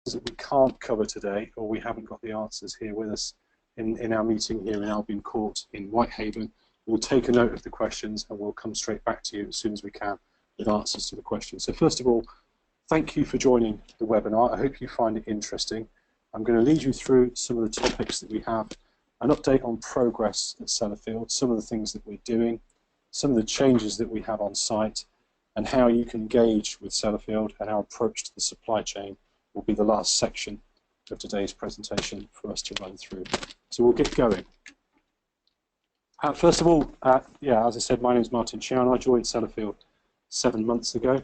that we can't cover today, or we haven't got the answers here with us in our meeting here in Albion Court in Whitehaven, we'll take a note of the questions and we'll come straight back to you as soon as we can with answers to the questions. So first of all, thank you for joining the webinar. I hope you find it interesting. I'm going to lead you through some of the topics that we have, an update on progress at Sellafield, some of the things that we're doing, some of the changes that we have on site, and how you can engage with Sellafield, and our approach to the supply chain will be the last section of today's presentation for us to run through. So we'll get going. First of all, as I said, my name is Martin Chown. I joined Sellafield 7 months ago.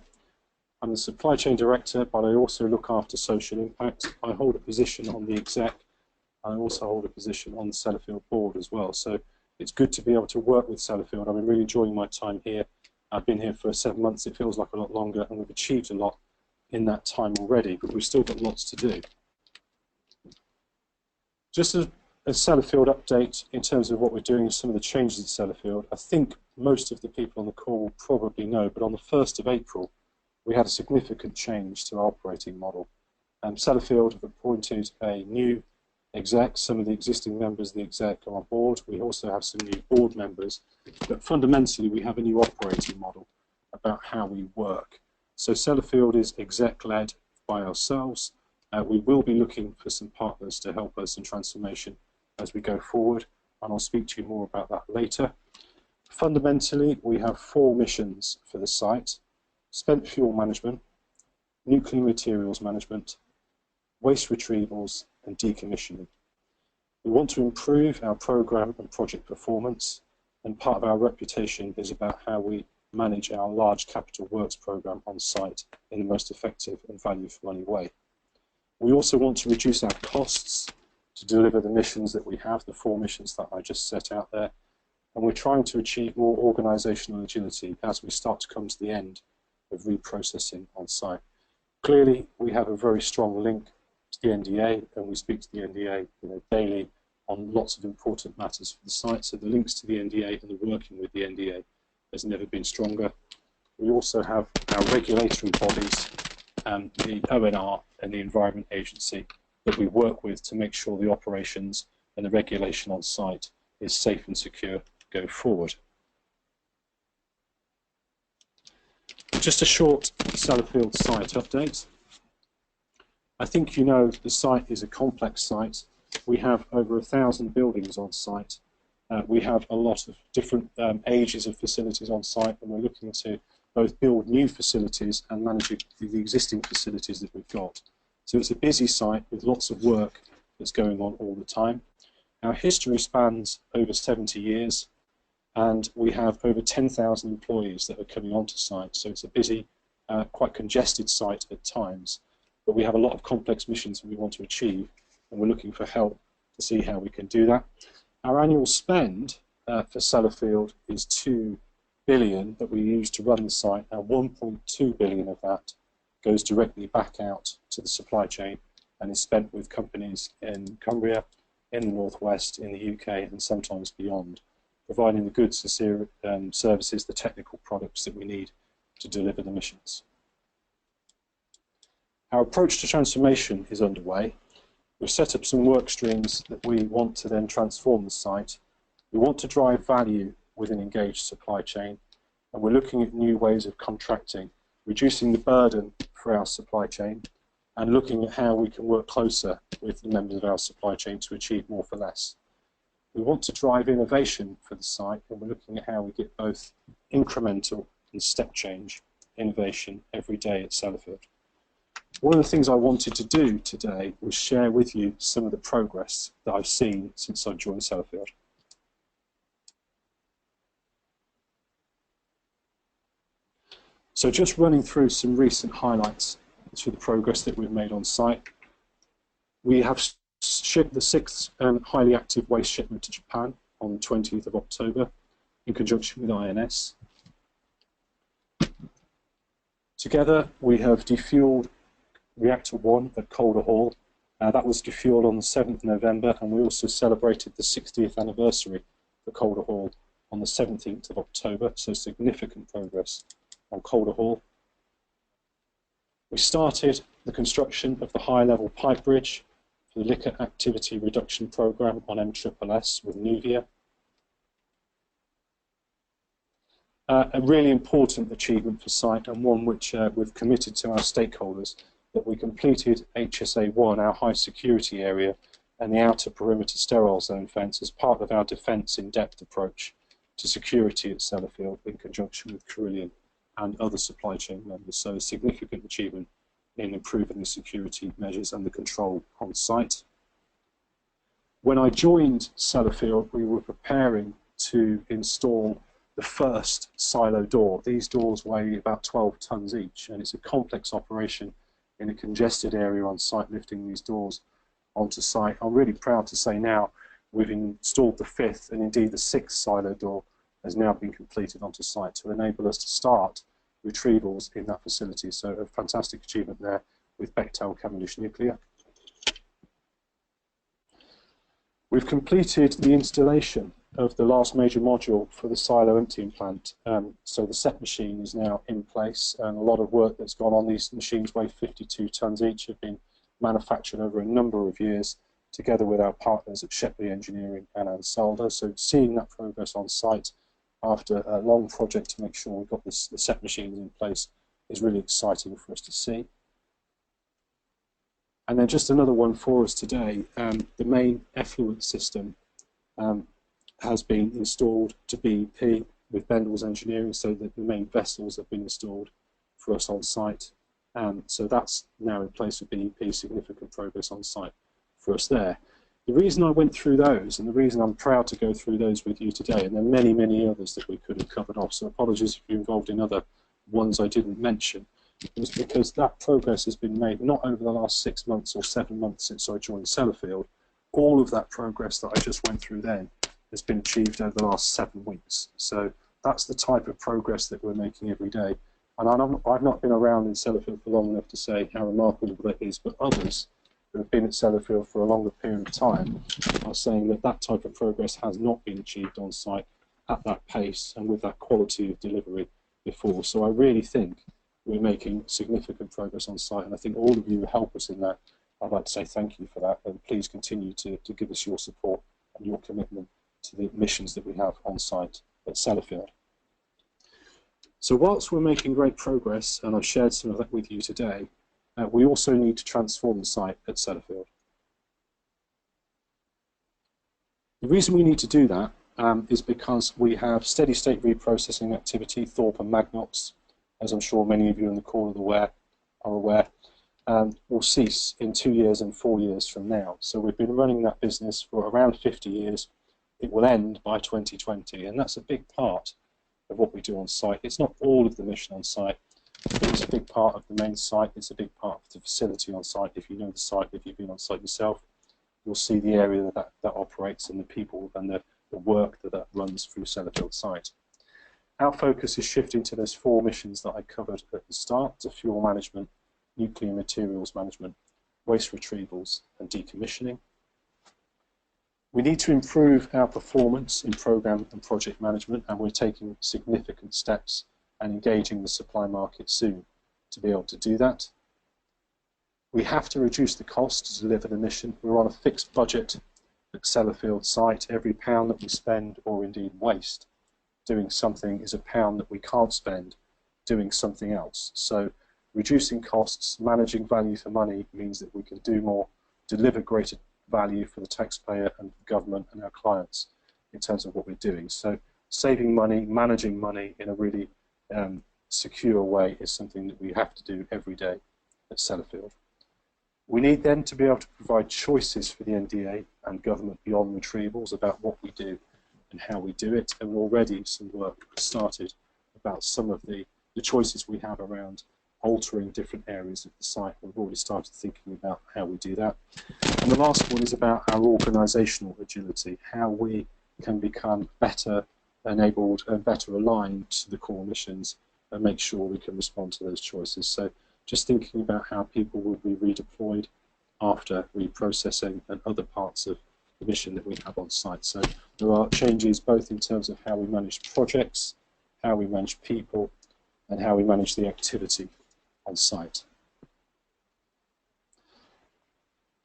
I'm the supply chain director, but I also look after social impact. I hold a position on the exec, and I also hold a position on the Sellafield board as well. So it's good to be able to work with Sellafield. I'm really enjoying my time here. I've been here for 7 months. It feels like a lot longer, and we've achieved a lot in that time already, but we've still got lots to do. Just a Sellafield update in terms of what we're doing, some of the changes at Sellafield. I think most of the people on the call will probably know, but on the 1st of April, we had a significant change to our operating model. Sellafield have appointed a new exec. Some of the existing members of the exec are on board. We also have some new board members, but fundamentally we have a new operating model about how we work. So Sellafield is exec-led by ourselves. We will be looking for some partners to help us in transformation as we go forward, and I'll speak to you more about that later. Fundamentally, we have 4 missions for the site: spent fuel management, nuclear materials management, waste retrievals, and decommissioning. We want to improve our program and project performance, and part of our reputation is about how we manage our large capital works program on site in the most effective and value for money way. We also want to reduce our costs to deliver the missions that we have, the 4 missions that I just set out there, and we're trying to achieve more organisational agility as we start to come to the end of reprocessing on site. Clearly, we have a very strong link to the NDA, and we speak to the NDA daily on lots of important matters for the site, so the links to the NDA and the working with the NDA has never been stronger. We also have our regulatory bodies, the ONR and the Environment Agency, that we work with to make sure the operations and the regulation on site is safe and secure go forward. Just a short Sellafield site update. I think you know the site is a complex site. We have over 1,000 buildings on site. We have a lot of different ages of facilities on site, and we're looking to both build new facilities and manage the existing facilities that we've got. So it's a busy site with lots of work that's going on all the time. Our history spans over 70 years, and we have over 10,000 employees that are coming onto site. So it's a busy, quite congested site at times, but we have a lot of complex missions that we want to achieve, and we're looking for help to see how we can do that. Our annual spend for Sellafield is $2 billion that we use to run the site, and 1.2 billion of that goes directly back out to the supply chain and is spent with companies in Cumbria, in the Northwest, in the UK, and sometimes beyond, providing the goods, the services, the technical products that we need to deliver the missions. Our approach to transformation is underway. We've set up some work streams that we want to then transform the site. We want to drive value with an engaged supply chain, and we're looking at new ways of contracting, reducing the burden for our supply chain, and looking at how we can work closer with the members of our supply chain to achieve more for less. We want to drive innovation for the site, and we're looking at how we get both incremental and step change innovation every day at Sellafield. One of the things I wanted to do today was share with you some of the progress that I've seen since I joined Sellafield. So just running through some recent highlights to the progress that we've made on site. We have shipped the 6th highly active waste shipment to Japan on the 20th of October in conjunction with INS. Together we have defueled Reactor 1 at Calder Hall. That was defueled on the 7th of November, and we also celebrated the 60th anniversary for Calder Hall on the 17th of October, so significant progress on Calder Hall. We started the construction of the high-level pipe bridge for the liquor activity reduction programme on MSSS with Nuvia. A really important achievement for site, and one which we've committed to our stakeholders, that we completed HSA1, our high security area, and the outer perimeter sterile zone fence as part of our defence in-depth approach to security at Sellafield in conjunction with Carillion and other supply chain members. So a significant achievement in improving the security measures and the control on site. When I joined Sellafield, we were preparing to install the first silo door. These doors weigh about 12 tons each, and it's a complex operation in a congested area on site, lifting these doors onto site. I'm really proud to say now we've installed the 5th, and indeed the 6th silo door has now been completed onto site to enable us to start retrievals in that facility. So a fantastic achievement there with Bechtel Cavendish Nuclear. We've completed the installation of the last major module for the silo emptying plant. So the set machine is now in place, and a lot of work that's gone on. These machines weigh 52 tons each, have been manufactured over a number of years together with our partners at Shepley Engineering and Ansaldo. So seeing that progress on site after a long project to make sure we've got the set machines in place is really exciting for us to see. And then just another one for us today, the main effluent system has been installed to BEP with Bendalls Engineering, so that the main vessels have been installed for us on site. So that's now in place with BEP, significant progress on site for us there. The reason I went through those, and the reason I'm proud to go through those with you today, and there are many, many others that we could have covered off, so apologies if you're involved in other ones I didn't mention, was because that progress has been made not over the last 6 months or 7 months since I joined Sellafield. All of that progress that I just went through then has been achieved over the last 7 weeks. So that's the type of progress that we're making every day. And I've not been around in Sellafield for long enough to say how remarkable that is, but others who have been at Sellafield for a longer period of time are saying that that type of progress has not been achieved on site at that pace and with that quality of delivery before. So I really think we're making significant progress on site, and I think all of you help us in that. I'd like to say thank you for that, and please continue to give us your support and your commitment to the missions that we have on site at Sellafield. So whilst we're making great progress, and I've shared some of that with you today, we also need to transform the site at Sellafield. The reason we need to do that is because we have steady state reprocessing activity, Thorpe and Magnox, as I'm sure many of you on the call are aware, will cease in 2 years and 4 years from now. So we've been running that business for around 50 years. It will end by 2020, and that's a big part of what we do on site. It's not all of the mission on site, but it's a big part of the main site. It's a big part of the facility on site. If you know the site, if you've been on site yourself, you'll see the area that operates and the people and the work that runs through Sellafield site. Our focus is shifting to those 4 missions that I covered at the start, to fuel management, nuclear materials management, waste retrievals and decommissioning. We need to improve our performance in program and project management, and we're taking significant steps and engaging the supply market soon to be able to do that. We have to reduce the cost to deliver the mission. We're on a fixed budget at Sellafield site. Every pound that we spend, or indeed waste, doing something is a pound that we can't spend doing something else. So reducing costs, managing value for money means that we can do more, deliver greater value for the taxpayer and the government and our clients in terms of what we're doing. So saving money, managing money in a really secure way is something that we have to do every day at Sellafield. We need then to be able to provide choices for the NDA and government beyond retrievals about what we do and how we do it, and already some work started about some of the choices we have around altering different areas of the site. We've already started thinking about how we do that. And the last one is about our organisational agility, how we can become better enabled and better aligned to the core missions and make sure we can respond to those choices. So just thinking about how people will be redeployed after reprocessing and other parts of the mission that we have on site. So there are changes both in terms of how we manage projects, how we manage people, and how we manage the activity on site.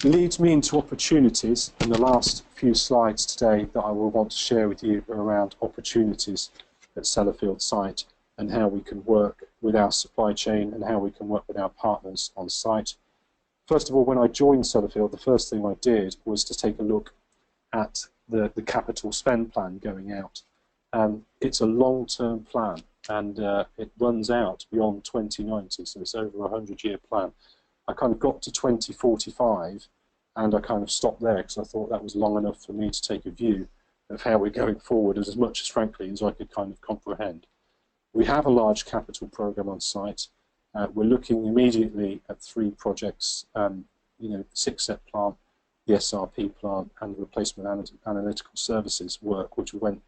Leads me into opportunities, and the last few slides today that I will want to share with you are around opportunities at Sellafield site and how we can work with our supply chain and how we can work with our partners on site. First of all, when I joined Sellafield, the first thing I did was to take a look at the capital spend plan going out. It's a long-term plan, and it runs out beyond 2090, so it's over a 100-year plan. I kind of got to 2045 and I kind of stopped there because I thought that was long enough for me to take a view of how we're going forward as much as frankly as I could kind of comprehend. We have a large capital program on site. We're looking immediately at 3 projects, the 6-set plant, the SRP plant and the replacement analytical services work, which we went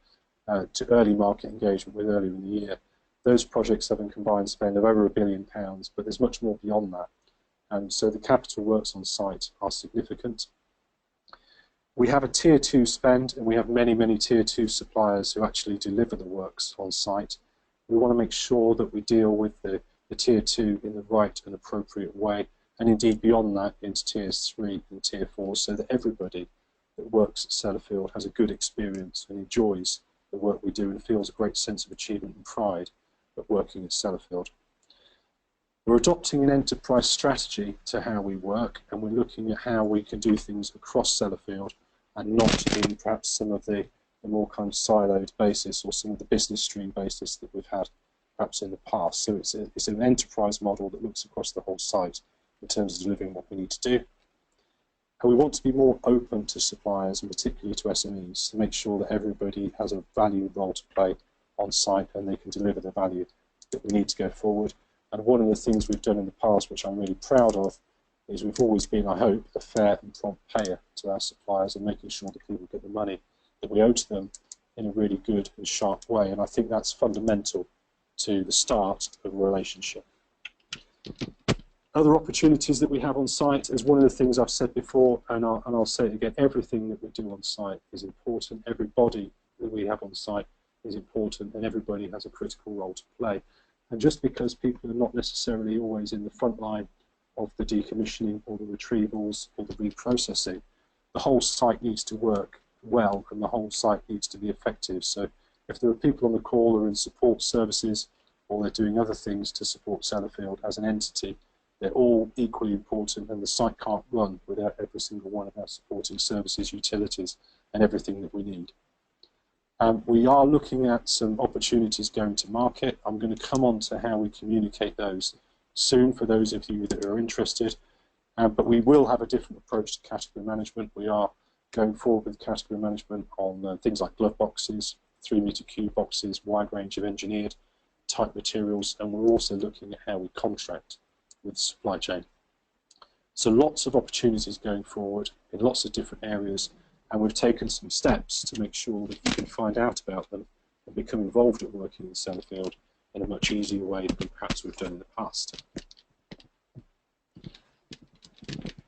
to early market engagement with earlier in the year. Those projects have a combined spend of over £1 billion, but there's much more beyond that. And so the capital works on site are significant. We have a tier 2 spend, and we have many, many tier 2 suppliers who actually deliver the works on site. We want to make sure that we deal with the tier 2 in the right and appropriate way, and indeed beyond that into tiers 3 and tier 4, so that everybody that works at Sellafield has a good experience and enjoys the work we do and feels a great sense of achievement and pride of working at Sellafield. We're adopting an enterprise strategy to how we work, and we're looking at how we can do things across Sellafield and not in perhaps some of the more kind of siloed basis or some of the business stream basis that we've had perhaps in the past. So it's an enterprise model that looks across the whole site in terms of delivering what we need to do. And we want to be more open to suppliers and particularly to SMEs to make sure that everybody has a value role to play on site and they can deliver the value that we need to go forward. And one of the things we've done in the past, which I'm really proud of, is we've always been, I hope, a fair and prompt payer to our suppliers and making sure that people get the money that we owe to them in a really good and sharp way. And I think that's fundamental to the start of a relationship. Other opportunities that we have on site is one of the things I've said before, and I'll say it again, everything that we do on site is important. Everybody that we have on site is important, and everybody has a critical role to play. And just because people are not necessarily always in the front line of the decommissioning or the retrievals or the reprocessing, the whole site needs to work well and the whole site needs to be effective. So if there are people on the call who are in support services or they're doing other things to support Sellafield as an entity, they're all equally important, and the site can't run without every single one of our supporting services, utilities and everything that we need. We are looking at some opportunities going to market. I'm going to come on to how we communicate those soon for those of you that are interested. But we will have a different approach to category management. We are going forward with category management on things like glove boxes, 3-meter cube boxes, wide range of engineered type materials, and we're also looking at how we contract with the supply chain. So lots of opportunities going forward in lots of different areas. And we've taken some steps to make sure that you can find out about them and become involved at working in Sellafield in a much easier way than perhaps we've done in the past.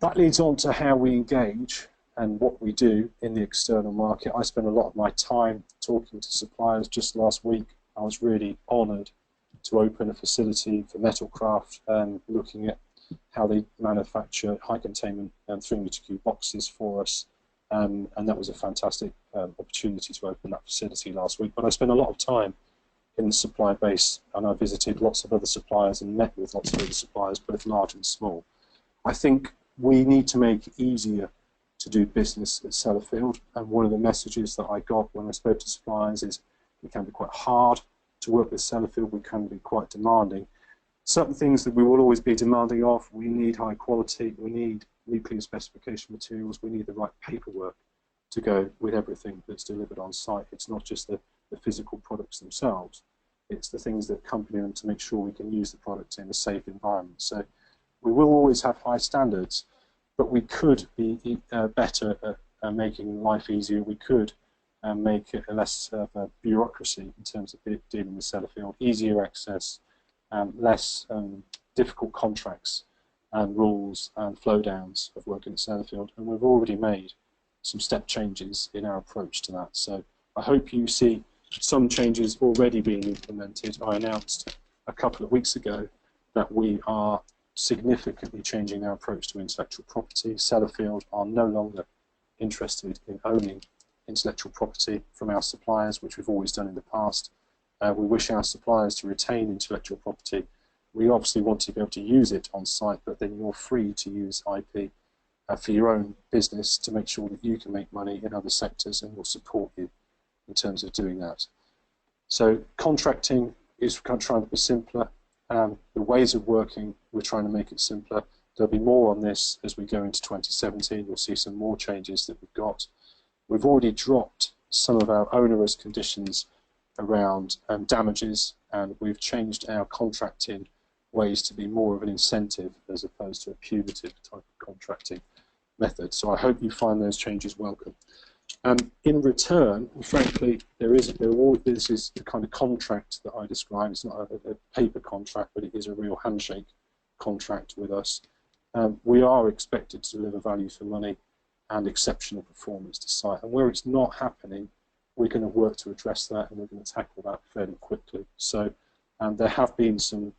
That leads on to how we engage and what we do in the external market. I spend a lot of my time talking to suppliers. Just last week I was really honoured to open a facility for Metalcraft and looking at how they manufacture high containment 3-meter cube boxes for us. And that was a fantastic opportunity to open that facility last week. But I spent a lot of time in the supply base, and I visited lots of other suppliers and met with lots of other suppliers, both large and small. I think we need to make it easier to do business at Sellafield, and one of the messages that I got when I spoke to suppliers is it can be quite hard to work with Sellafield, we can be quite demanding. Certain things that we will always be demanding of, we need high quality, we need nuclear specification materials, we need the right paperwork to go with everything that's delivered on site. It's not just the physical products themselves, it's the things that accompany them to make sure we can use the product in a safe environment. So we will always have high standards, but we could be better at making life easier. We could make it less of a bureaucracy in terms of dealing with Sellafield, easier access, less difficult contracts and rules and flow downs of working at Sellafield, and we've already made some step changes in our approach to that. So I hope you see some changes already being implemented. I announced a couple of weeks ago that we are significantly changing our approach to intellectual property. Sellafield are no longer interested in owning intellectual property from our suppliers, which we've always done in the past. We wish our suppliers to retain intellectual property. We obviously want to be able to use it on site, but then you're free to use IP for your own business to make sure that you can make money in other sectors, and we'll support you in terms of doing that. So contracting is trying to be simpler. The ways of working, we're trying to make it simpler. There'll be more on this as we go into 2017. You'll see some more changes that we've got. We've already dropped some of our onerous conditions around damages, and we've changed our contracting ways to be more of an incentive as opposed to a punitive type of contracting method. So I hope you find those changes welcome. In return, frankly, this is the kind of contract that I describe. It's not a paper contract, but it is a real handshake contract with us. We are expected to deliver value for money and exceptional performance to site. And where it's not happening, we're going to work to address that, and we're going to tackle that fairly quickly. So there have been some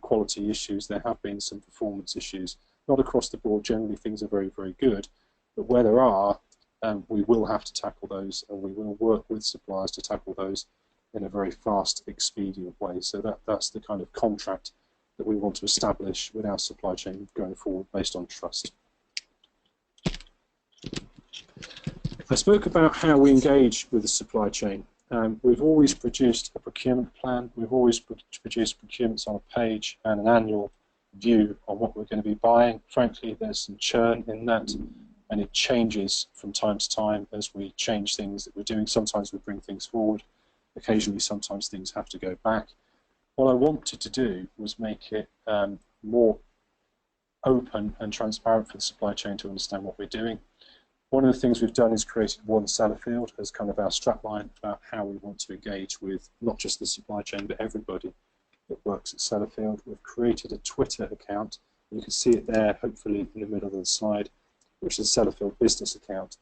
quality issues, there have been some performance issues. Not across the board, generally things are very, very good, but where there are, we will have to tackle those, and we will work with suppliers to tackle those in a very fast, expedient way. So that's the kind of contract that we want to establish with our supply chain going forward based on trust. I spoke about how we engage with the supply chain. We've always produced a procurement plan. We've always produced procurements on a page and an annual view on what we're going to be buying. Frankly, there's some churn in that, and it changes from time to time as we change things that we're doing. Sometimes we bring things forward. Occasionally, sometimes things have to go back. What I wanted to do was make it more open and transparent for the supply chain to understand what we're doing. One of the things we've done is created one Sellafield as kind of our strapline about how we want to engage with not just the supply chain, but everybody that works at Sellafield. We've created a Twitter account. You can see it there, hopefully in the middle of the slide, which is a Sellafield business account.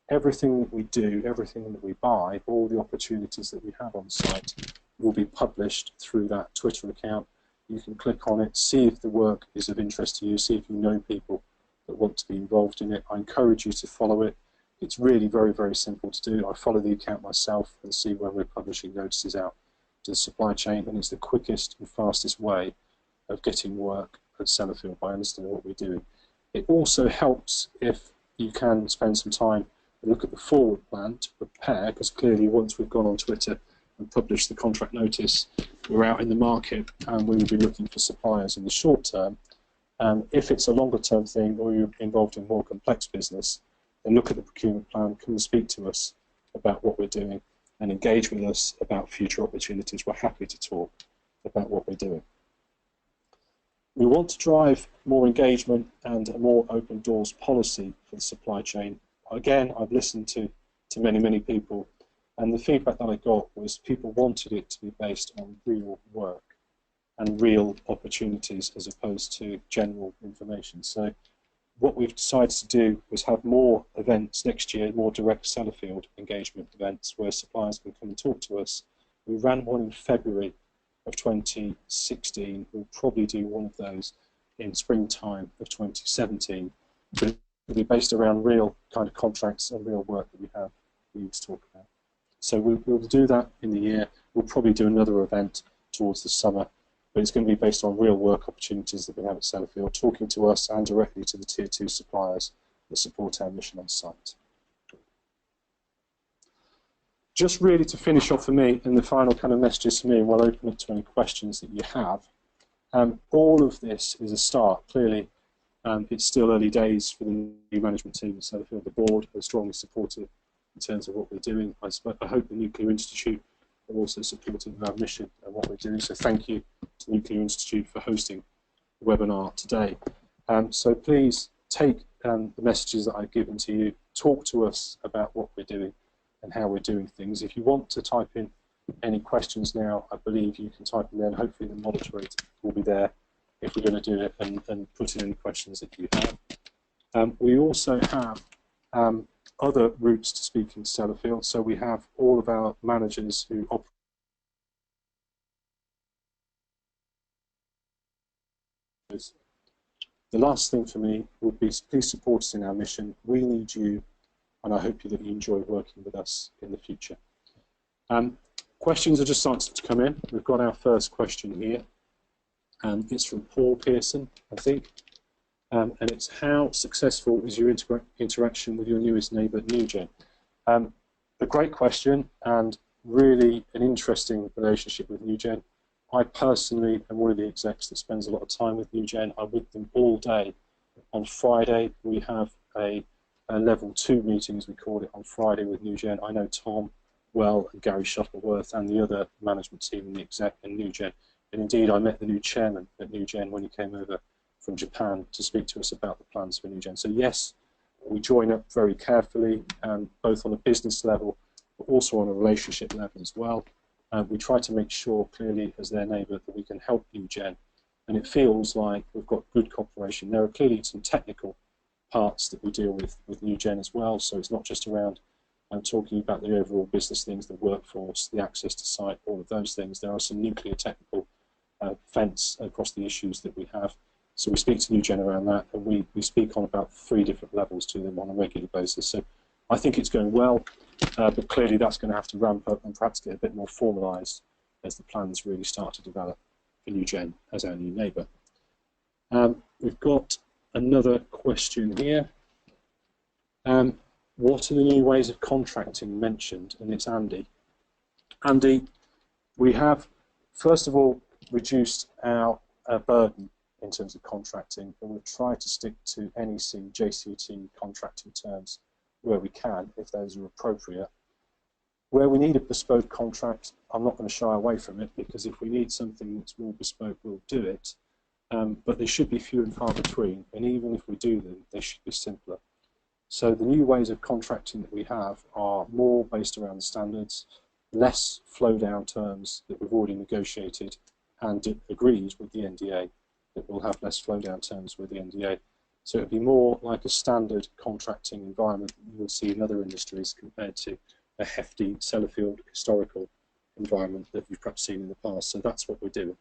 Everything that we do, everything that we buy, all the opportunities that we have on site will be published through that Twitter account. You can click on it, see if the work is of interest to you, see if you know people that want to be involved in it. I encourage you to follow it. It's really very, very simple to do. I follow the account myself and see when we're publishing notices out to the supply chain, and it's the quickest and fastest way of getting work at Sellafield by understanding what we're doing. It also helps if you can spend some time and look at the forward plan to prepare, because clearly once we've gone on Twitter and published the contract notice, we're out in the market and we will be looking for suppliers in the short term. If it's a longer term thing, or you're involved in more complex business, then look at the procurement plan, come and speak to us about what we're doing and engage with us about future opportunities. We're happy to talk about what we're doing. We want to drive more engagement and a more open doors policy for the supply chain. Again, I've listened to many, many people, and the feedback that I got was people wanted it to be based on real work and real opportunities as opposed to general information. So what we've decided to do was have more events next year, more direct Sellafield engagement events where suppliers can come and talk to us. We ran one in February of 2016. We'll probably do one of those in springtime of 2017. But it'll be based around real kind of contracts and real work that we have for you to talk about. So we'll do that in the year. We'll probably do another event towards the summer, but it's going to be based on real work opportunities that we have at Sellafield, talking to us and directly to the Tier 2 suppliers that support our mission on site. Just really to finish off for me, and the final kind of messages for me, and we'll open up to any questions that you have. All of this is a start. Clearly, it's still early days for the new management team at Sellafield. The board are strongly supportive in terms of what we're doing. I hope the Nuclear Institute are also supportive of our mission and what we're doing. So thank you to the Nuclear Institute for hosting the webinar today. So please take the messages that I've given to you, talk to us about what we're doing and how we're doing things. If you want to type in any questions now, I believe you can type in there, and hopefully the moderator will be there if we're going to do it and put in any questions that you have. We also have other routes to speak in Sellafield. So we have all of our managers who operate The last thing for me would be please support us in our mission. We need you, and I hope that you enjoy working with us in the future. Questions are just starting to come in. We've got our first question here. It's from Paul Pearson, I think. And it's, how successful is your interaction with your newest neighbour, NewGen? A great question, and really an interesting relationship with NewGen. I personally am one of the execs that spends a lot of time with NewGen. I'm with them all day. On Friday, we have a level 2 meeting, as we call it, on Friday with NewGen. I know Tom well and Gary Shuttleworth and the other management team in the exec in NewGen. And indeed, I met the new chairman at NewGen when he came over from Japan to speak to us about the plans for NewGen. So yes, we join up very carefully, both on a business level, but also on a relationship level as well. We try to make sure clearly as their neighbour that we can help NewGen, and it feels like we've got good cooperation. There are clearly some technical parts that we deal with NewGen as well, so it's not just around talking about the overall business things, the workforce, the access to site, all of those things. There are some nuclear technical fence across the issues that we have. So we speak to NewGen around that, and we speak on about 3 different levels to them on a regular basis. So I think it's going well, but clearly that's going to have to ramp up and perhaps get a bit more formalised as the plans really start to develop for NewGen as our new neighbour. We've got another question here. What are the new ways of contracting mentioned? And it's Andy. Andy, we have, first of all, reduced our burden in terms of contracting, and we've tried to stick to NEC, JCT contracting terms where we can, if those are appropriate. Where we need a bespoke contract, I'm not going to shy away from it, because if we need something that's more bespoke, we'll do it. But they should be few and far between, and even if we do them, they should be simpler. So the new ways of contracting that we have are more based around the standards, less flow-down terms that we've already negotiated and agreed with the NDA, that we'll have less flow-down terms with the NDA. So it'll be more like a standard contracting environment that you will see in other industries compared to a hefty Sellafield historical environment that you've perhaps seen in the past. So that's what we're doing.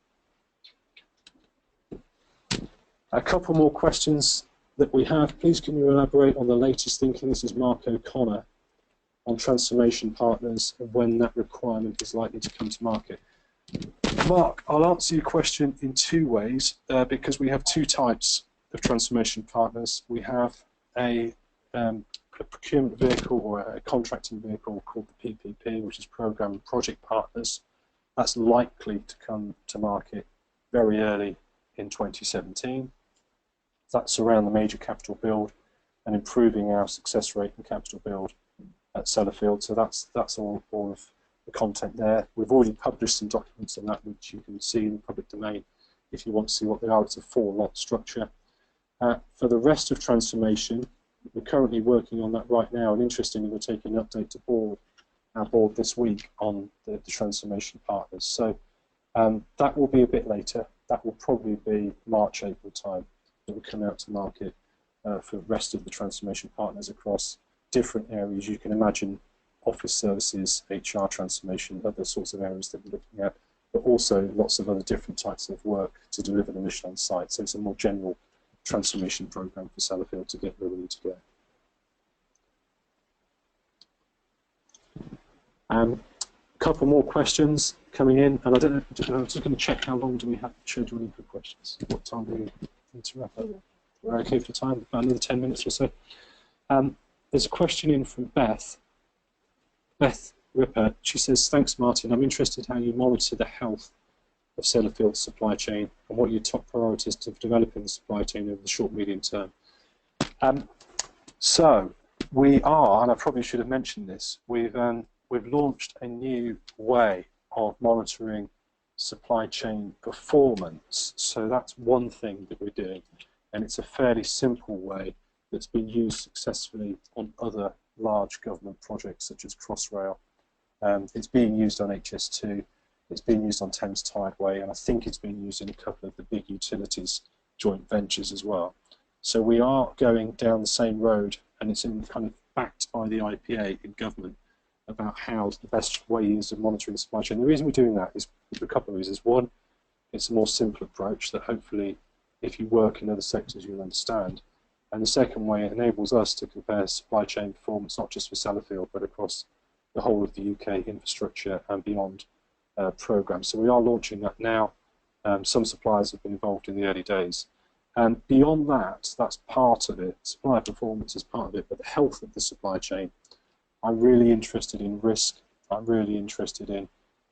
A couple more questions that we have. Please can you elaborate on the latest thinking, this is Mark O'Connor, on transformation partners and when that requirement is likely to come to market? Mark, I'll answer your question in 2 ways, because we have 2 types of transformation partners. We have a procurement vehicle or a contracting vehicle called the PPP, which is Program and Project Partners. That's likely to come to market very early in 2017. That's around the major capital build and improving our success rate in capital build at Sellafield. So that's all of the content there. We've already published some documents on that, which you can see in the public domain if you want to see what they are. It's a 4-lot structure. For the rest of transformation, we're currently working on that right now, and interestingly, we're taking an update to our board this week on the transformation partners. So that will be a bit later. That will probably be March, April time that will come out to market for the rest of the transformation partners across different areas. You can imagine office services, HR transformation, other sorts of areas that we're looking at, but also lots of other different types of work to deliver the mission on site. So it's a more general transformation program for Sellafield to get where we need to go. A couple more questions coming in, and I don't know, I'm just going to check how long do we have scheduled for questions. What time do we need to wrap up? We're okay for time, about another 10 minutes or so. There's a question in from Beth Ripper. She says, thanks Martin, I'm interested how you monitor the health of Sellafield's supply chain and what your top priorities to developing the supply chain over the short, medium term. So we are, and I probably should have mentioned this, we've launched a new way of monitoring supply chain performance. So that's one thing that we're doing, and it's a fairly simple way that's been used successfully on other large government projects such as Crossrail. It's being used on HS2, it's being used on Thames Tideway, and I think it's been used in a couple of the big utilities joint ventures as well. So we are going down the same road, and it's kind of backed by the IPA in government about how the best way is of monitoring the supply chain. The reason we're doing that is for a couple of reasons. One, it's a more simple approach that hopefully if you work in other sectors, you'll understand. And the second way, it enables us to compare supply chain performance, not just for Sellafield, but across the whole of the UK infrastructure and beyond programme. So we are launching that now. Some suppliers have been involved in the early days. And beyond that, that's part of it. Supplier performance is part of it, but the health of the supply chain. I'm really interested in risk. I'm really interested in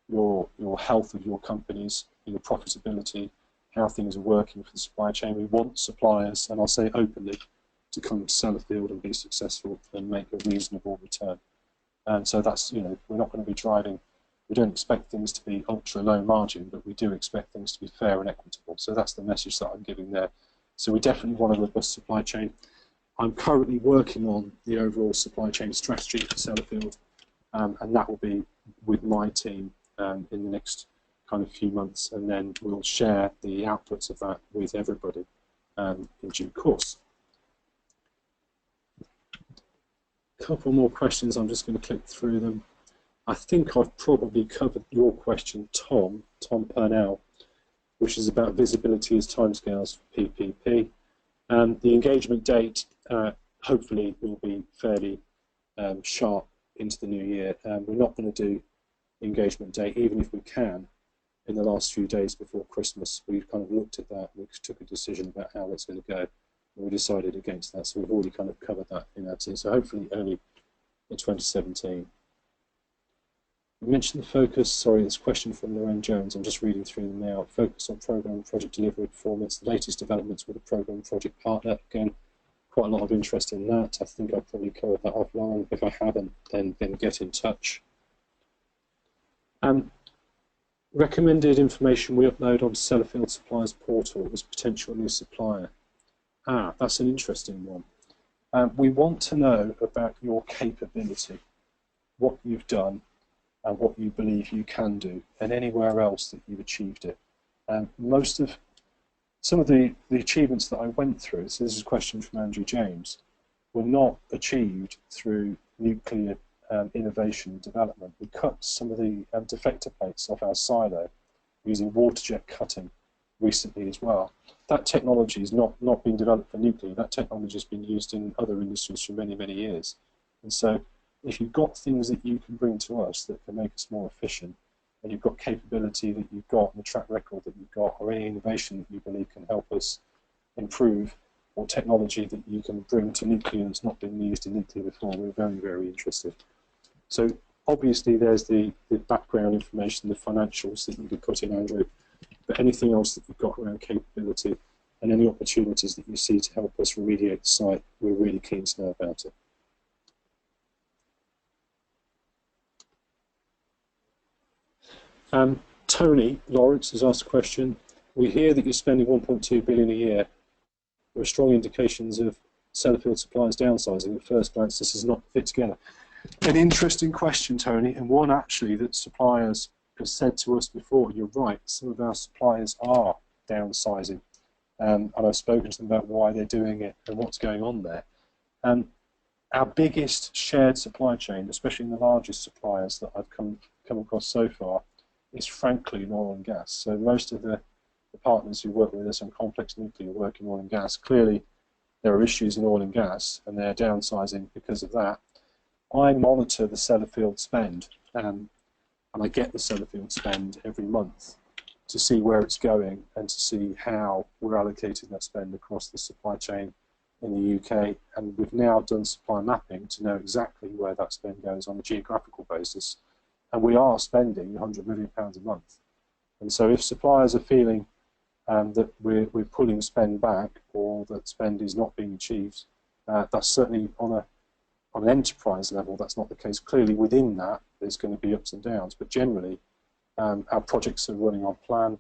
your health of your companies, your profitability, how things are working for the supply chain. We want suppliers, and I'll say openly, to come to Sellafield and be successful and make a reasonable return. And so that's, you know, we're not going to be driving, we don't expect things to be ultra low margin, but we do expect things to be fair and equitable. So that's the message that I'm giving there. So we definitely want a robust supply chain. I'm currently working on the overall supply chain strategy for Sellafield, and that will be with my team in the next kind of few months, and then we'll share the outputs of that with everybody in due course. A couple more questions, I'm just going to click through them. I think I've probably covered your question, Tom Purnell, which is about visibility as timescales for PPP. The engagement date hopefully will be fairly sharp into the new year. We're not going to do engagement date, even if we can, in the last few days before Christmas. We've kind of looked at that, we took a decision about how that's going to go, and we decided against that, so we've already kind of covered that in our team. So hopefully early in 2017. We mentioned the focus, sorry, this question from Lorraine Jones, I'm just reading through them now. Focus on programme and project delivery performance, the latest developments with a programme and project partner. Again, quite a lot of interest in that. I think I've probably covered that offline. If I haven't, then get in touch. Recommended information we upload onto Sellafield Suppliers Portal as potential new supplier. That's an interesting one. We want to know about your capability, what you've done, and what you believe you can do, and anywhere else that you've achieved it. Some of the achievements that I went through, so this is a question from Andrew James, were not achieved through nuclear innovation and development. We cut some of the defector plates off our silo using water jet cutting recently as well. That technology has not been developed for nuclear. That technology has been used in other industries for many, many years. And so if you've got things that you can bring to us that can make us more efficient, and you've got capability that you've got, and the track record that you've got, or any innovation that you believe can help us improve, or technology that you can bring to nuclear that's not been used in nuclear before, we're very, very interested. So obviously there's the background information, the financials that you could put in, Andrew, but anything else that you've got around capability and any opportunities that you see to help us remediate the site, we're really keen to know about it. Tony Lawrence has asked a question. We hear that you're spending 1.2 billion a year. There are strong indications of Sellafield suppliers downsizing. At first glance, this does not fit together. An interesting question, Tony, and one actually that suppliers have said to us before. You're right, some of our suppliers are downsizing, and I've spoken to them about why they're doing it and what's going on there. Our biggest shared supply chain, especially in the largest suppliers that I've come across so far, is frankly in oil and gas. So most of the partners who work with us on complex nuclear work in oil and gas. Clearly there are issues in oil and gas, and they're downsizing because of that. I monitor the Sellafield spend, and I get the Sellafield spend every month to see where it's going and to see how we're allocating that spend across the supply chain in the UK. And we've now done supply mapping to know exactly where that spend goes on a geographical basis. And we are spending £100 million a month. And so if suppliers are feeling that we're pulling spend back, or that spend is not being achieved, that's certainly on an enterprise level, that's not the case. Clearly within that, there's going to be ups and downs, but generally our projects are running on plan,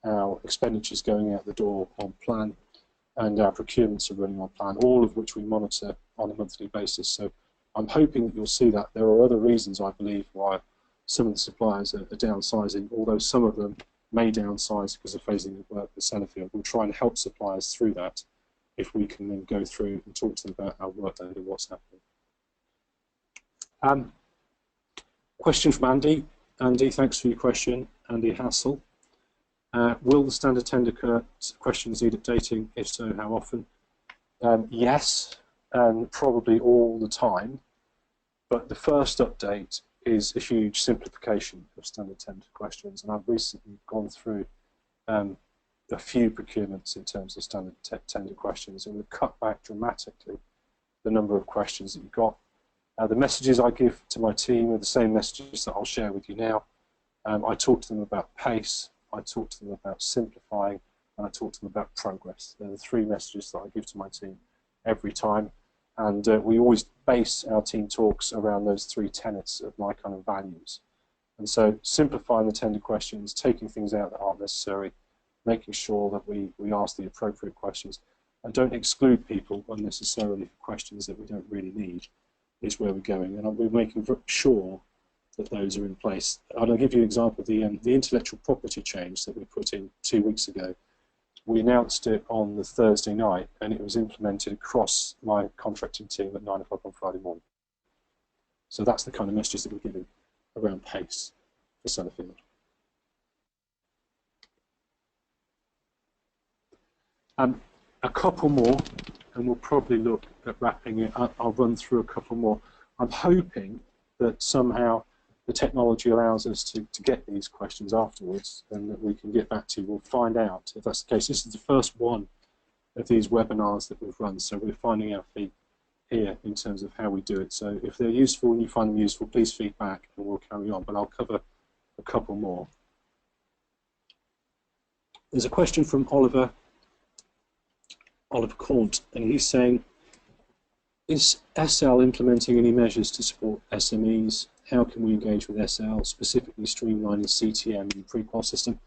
our expenditures going out the door on plan, and our procurements are running on plan, all of which we monitor on a monthly basis. So I'm hoping that you'll see that. There are other reasons, I believe, why some of the suppliers are downsizing, although some of them may downsize because of phasing of work with Sellafield. We'll try and help suppliers through that if we can then go through and talk to them about our workload and what's happening. Question from Andy. Andy, thanks for your question. Andy Hassel. Will the standard tender questions need updating? If so, how often? Yes, and probably all the time. But the first update is a huge simplification of standard tender questions, and I've recently gone through a few procurements in terms of standard tender questions, and we've cut back dramatically the number of questions that you've got. The messages I give to my team are the same messages that I'll share with you now. I talk to them about pace, I talk to them about simplifying, and I talk to them about progress. They're the three messages that I give to my team every time, and we always base our team talks around those three tenets of my kind of values. And so simplifying the tender questions, taking things out that aren't necessary, making sure that we ask the appropriate questions, and don't exclude people unnecessarily for questions that we don't really need, is where we're going. And we're making sure that those are in place. And I'll give you an example. The intellectual property change that we put in 2 weeks ago, we announced it on the Thursday night, and it was implemented across my contracting team at 9 o'clock on Friday morning. So that's the kind of messages that we're giving around pace for Sellafield. A couple more, and we'll probably look at wrapping it up. I'll run through a couple more. I'm hoping that somehow the technology allows us to get these questions afterwards, and that we can get back to you. We'll find out if that's the case. This is the first one of these webinars that we've run, so we're finding our feet here in terms of how we do it. So if they're useful and you find them useful, please feedback and we'll carry on, but I'll cover a couple more. There's a question from Oliver Caunt, and he's saying, is SL implementing any measures to support SMEs? How can we engage with SL, specifically streamlining CTM and pre-qual system?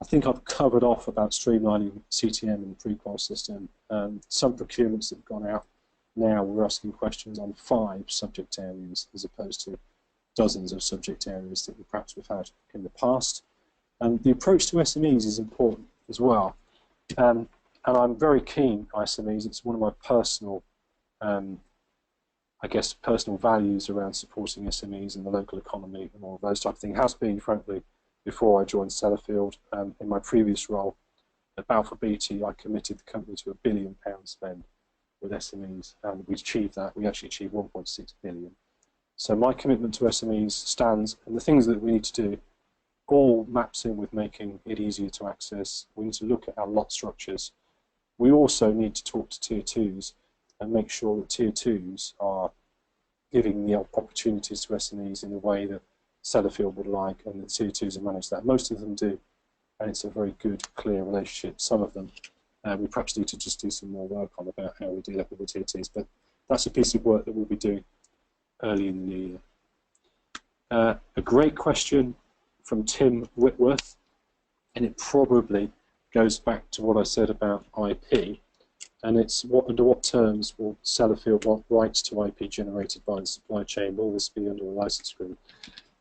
I think I've covered off about streamlining CTM and pre-qual system. Some procurements that have gone out now, we're asking questions on 5 subject areas as opposed to dozens of subject areas that perhaps we've had in the past. And the approach to SMEs is important as well. And I'm very keen on SMEs. It's one of my personal, I guess, personal values around supporting SMEs and the local economy and all of those type of things. It has been, frankly, before I joined Sellafield. In my previous role at Balfour Beatty, I committed the company to £1 billion spend with SMEs, and we achieved that. We actually achieved 1.6 billion. So my commitment to SMEs stands, and the things that we need to do all maps in with making it easier to access. We need to look at our lot structures. We also need to talk to Tier 2s and make sure that Tier 2s are giving the opportunities to SMEs in a way that Sellafield would like, and that Tier 2s have managed that. Most of them do, and it's a very good, clear relationship. Some of them, we perhaps need to just do some more work on about how we do that with the Tier 2s, but that's a piece of work that we'll be doing early in the new year. A great question from Tim Whitworth, and it probably goes back to what I said about IP, and it's under what terms will Sellafield want rights to IP generated by the supply chain? Will this be under a license agreement?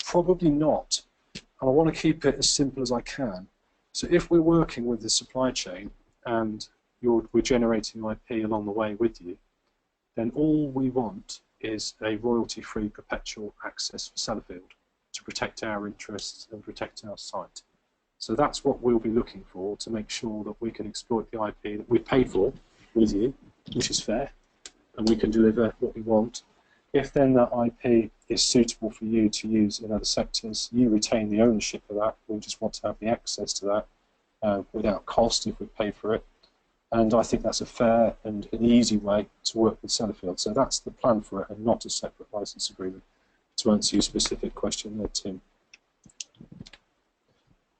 Probably not, and I want to keep it as simple as I can. So if we're working with the supply chain and we're generating IP along the way with you, then all we want is a royalty-free perpetual access for Sellafield to protect our interests and protect our site. So that's what we'll be looking for, to make sure that we can exploit the IP that we've paid for with you, which is fair, and we can deliver what we want. If then that IP is suitable for you to use in other sectors, you retain the ownership of that. We just want to have the access to that without cost if we pay for it. And I think that's a fair and an easy way to work with Sellafield. So that's the plan for it, and not a separate license agreement, to answer your specific question there, Tim.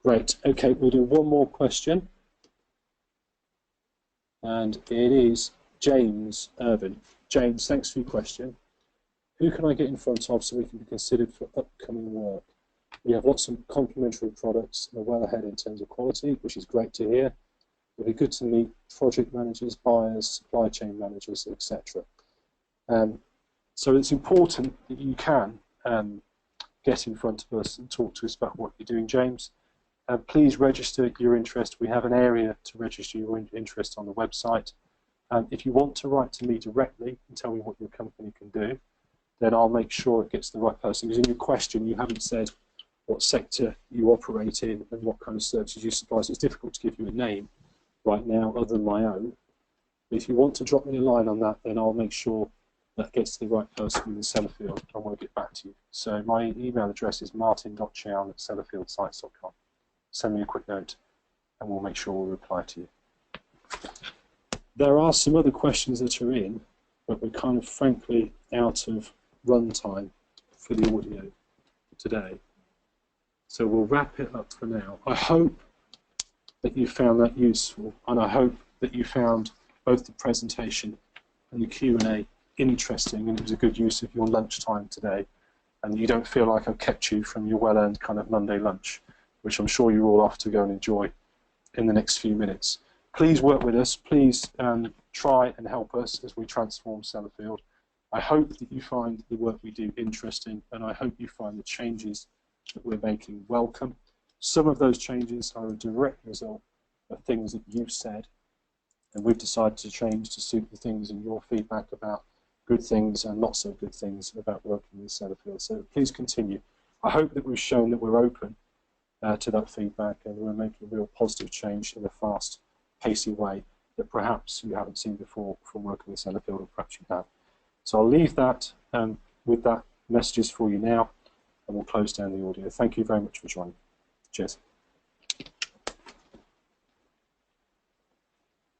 Great. Okay, we'll do one more question. And it is James Irvin. James, thanks for your question. Who can I get in front of so we can be considered for upcoming work? We have lots of complementary products and are well ahead in terms of quality, which is great to hear. It'll be good to meet project managers, buyers, supply chain managers, etc. So it's important that you can get in front of us and talk to us about what you're doing, James. Please register your interest. We have an area to register your interest on the website. If you want to write to me directly and tell me what your company can do, then I'll make sure it gets to the right person. Because in your question, you haven't said what sector you operate in and what kind of services you supply. So it's difficult to give you a name right now other than my own. But if you want to drop me a line on that, then I'll make sure that gets to the right person within Sellafield and we'll get back to you. So my email address is martin.chown@sellafieldsites.com. Send me a quick note and we'll make sure we'll reply to you. There are some other questions that are in, but we're kind of frankly out of run time for the audio today. So we'll wrap it up for now. I hope that you found that useful, and I hope that you found both the presentation and the Q&A interesting, and it was a good use of your lunchtime today, and you don't feel like I've kept you from your well-earned kind of Monday lunch, which I'm sure you're all off to go and enjoy in the next few minutes. Please work with us. Please try and help us as we transform Sellafield. I hope that you find the work we do interesting, and I hope you find the changes that we're making welcome. Some of those changes are a direct result of things that you've said, and we've decided to change to suit the things in your feedback about good things and not so good things about working with Sellafield. So please continue. I hope that we've shown that we're open to that feedback, and we're making a real positive change in a fast, pacey way that perhaps you haven't seen before from working with Sellafield, or perhaps you have. So I'll leave that with that messages for you now, and we'll close down the audio. Thank you very much for joining. Cheers.